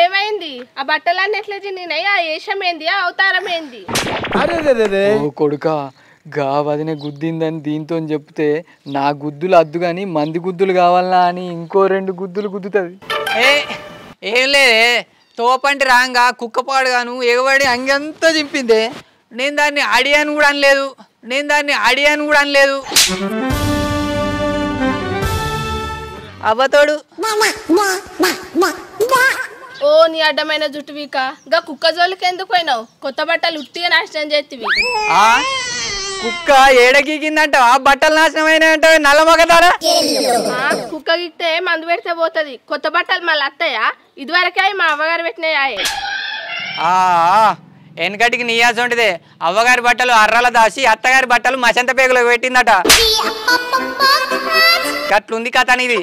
ఏమైంది? ఆ బట్టలన్నీ ఎట్లా చిన్నయ్యా? ఏషం ఏంది? అవతారం ఏంది? అరే ఓ కొడుకా గా వదిన గుద్దిందని దీంతో చెప్తే నా గుద్దులు అద్దు కానీ మంది గుద్దులు కావాలా అని ఇంకో 2 గుద్దులు గుద్దుతుంది. ఏం లేదే తోపంటి రాంగా కుక్కపాడుగాను ఎగబడి అంగంతా చింపిందే. నేను దాన్ని అడియాను కూడా అనలేదు. అవ్వతోడు ఓ నీ అడ్డమైన జుట్టు వీక గా కుక్క జోలికి ఎందుకు పోయినావు? కొత్త బట్టలు ఉట్టిగా నాశనం చేతివి. కుక్క ఏడగీకిందంట బట్టలు నాశనం అయినాయంట నల్ల మగదారా. కుక్క గిక్తే మందు పెడితే పోతుంది. కొత్త బట్టలు మళ్ళీ అత్తయ్యా? ఇదివరకే మా అవ్వగారు పెట్టినాయా? వెనకటికి నీయాస ఉంటిదే. అవ్వగారి బట్టలు అర్రల దాసి అత్తగారి బట్టలు మసంత పేగులో పెట్టిందట. గట్లుంది కథ అనేది.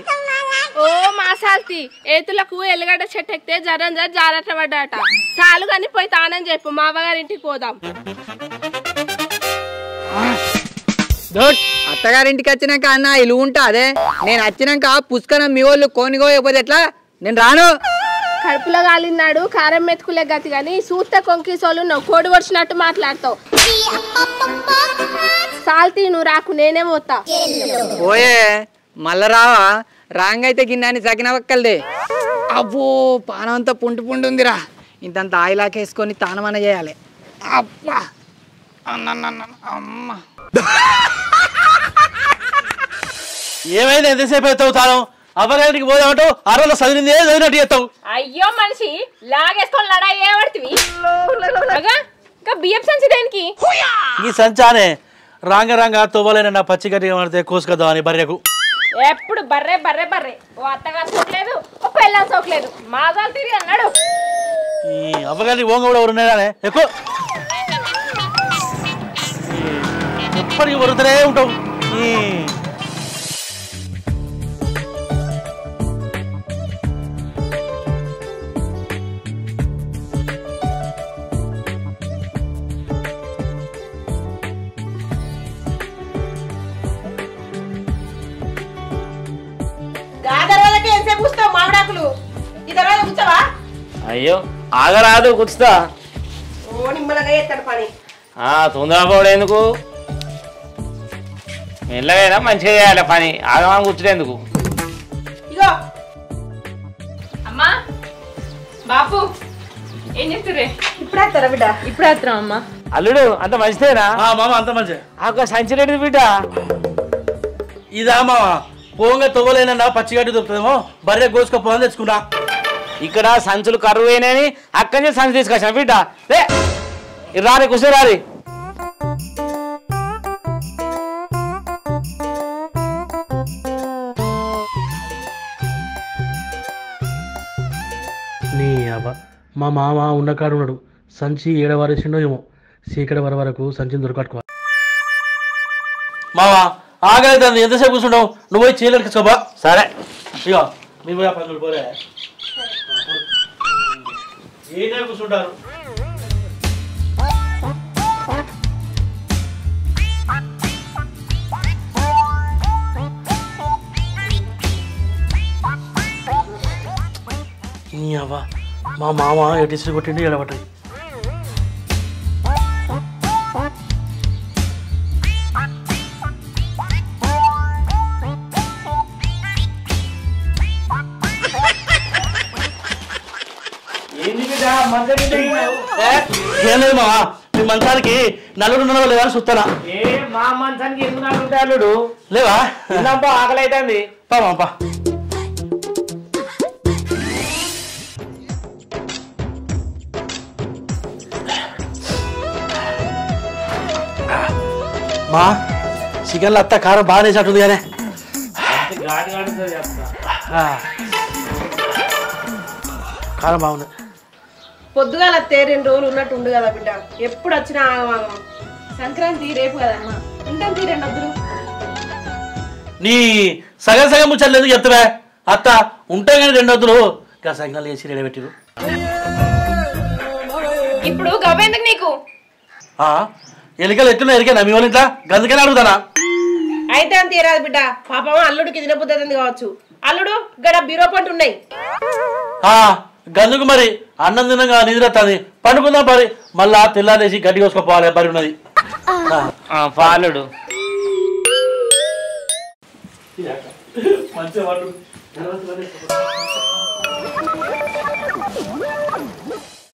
ఓ మాసాల్తి ఏతులకు ఎల్లిగడ్డ చెట్టు ఎక్కితే జరం జారట పడ్డాట. చాలు కానీ పోయి తానని చెప్పు, మా అవ్వగారింటికి పోదాం. అత్తగారింటికి వచ్చినాక అన్న ఇల్లు ఉంటా అదే. నేను వచ్చినాక పుష్కరం మీ వాళ్ళు కోనిగోయకపోతే ఎట్లా? నేను రాను. కడుపులో కాలిన్నాడు కారం మెతుకులే గతి గాని సూత్త కొంకిసోలు నువ్వు కోడి వచ్చినట్టు మాట్లాడతావు. సాల్తీ నువ్వు రాకు, నేనే పోతా. పోయే మళ్ళా రావా? రాంగైతే గిన్నెని సకినవక్కలదే. అబ్బో పానం అంతా పుంటు ఉందిరా. ఇంతంత ఆయిలాకేసుకొని తానమన చేయాలి. అబ్బా అమ్మ ఏమైంది? ఎంతసేపు అవుతావు తాను? అవ్వగారికి పోదామంటూ ఆ రోజు చదివింది చదివినట్టు చేస్తావు. అయ్యో మనిషి లాగేసుకొని లడా ఏమడుతుంది? ఇంకా బియ్యం సంచి దేనికి? ఈ సంచానే రాంగ తవ్వలేన నా పచ్చిగడ్డి పడితే కోసుకొద్దాం అని బర్రెకు. ఎప్పుడు బర్రె బర్రె బర్రె. ఓ అత్తగారు సోకలేదు, ఓ పెళ్ళాం సోకలేదు. మాదాలు తిరిగి అన్నాడు. ఈ అవ్వగారికి ఓంగ కూడా ఉన్నాడే ఎక్కువ ఎప్పటికి వరుతూనే ఉంటావు. మామిడాకులు ఈ తర్వాత కూర్చోవా? అయ్యో ఆగరాదు కూర్చుతా. నిమ్మలంగా ఎత్తాడు పని. తొందరపోవడం ఎందుకు? మెల్లగైనా మంచిగా చేయాలి పని. ఆగమని కూర్చునేందుకు? ఇగో అమ్మా బాపు ఏం చెప్తుర్రే? ఇప్పుడే వస్తారా బిడ్డ? ఇప్పుడే వస్తాం అమ్మా. అల్లుడు అంత మంచిదేనా? మామ అంత మంచి. సంచి రెడ్డి బిడ్డ ఇదా మామ? పోంగా తవ్వలేనన్నా పచ్చిగడ్డి దొరుకుతుందేమో బర్రె కోసుకపోని తెచ్చుకున్నా. ఇక్కడ సంచులు కరువు అయినాయని అక్కడి నుంచి సంచి తీసుకొచ్చిన బిడ్డ. రారి కూర్చో రారి. నీ అవ్వ మా మామ ఉన్నకాడు ఉన్నాడు. సంచి ఏడవారేసిండో ఏమో. చీకటి వరకు సంచిని దొరకట్టుకోవాలి. మామ ఆగలేదు, ఎంతసేపు కూర్చుంటావు? నువ్వు పోయి చీరలు ఎక్కించుకోబా. సరే ఇగో మీరు పోయి పనులు పోలే ఏదే కూర్చుంటారు. నీ అవ్వ మా మామ ఎడిసి కొట్టిండి ఎడబట్టాయి. ఏం లేదు మామ, మీ మంచానికి నలుగురు ఉన్నారో లేదా అని చూస్తానా. మా మంచానికి ఎందుకు నాకుంటాయి అల్లుడు? లేవా? ఆకలి అవుతుంది. పాపా మా చికెన్లో అత్త కారం బాగా వేసినట్టుంది కానీ కారం బాగుంది. పొద్దుగాల 2 రోజులు ఉన్నట్టు ఉండు కదా బిడ్డ. ఎప్పుడు వచ్చినా ఆగమాగం. సంక్రాంతి రేపు కదమ్మా. ఉంటాం 2 వద్దులు. నీ సగం ముచ్చట్లు ఎందుకు చెప్తావే? అత్త ఉంటాయి కానీ 2 వద్దులు. ఇంకా సగనాలు వేసి రెడీ పెట్టిరు. ఇప్పుడు గవ్వెందుకు నీకు? ఎలికలు ఎట్లున్నా ఎరికేనా మీ వాళ్ళ ఇంట్లో? గందుకని అడుగుతానా? అయితే అంత తీరాదు బిడ్డ. పాపం అల్లుడికి తినబుద్ధి కావచ్చు. అల్లుడు గడ బీరో పంట ఉన్నాయి. గందుకు మరి అన్నం తినగా నిద్రస్తుంది పండుకుందాం పరి మళ్ళా తెల్లారేసి గడ్డి కోసుకోపోవాలి పరి ఉన్నది పాలుడు మంచిగా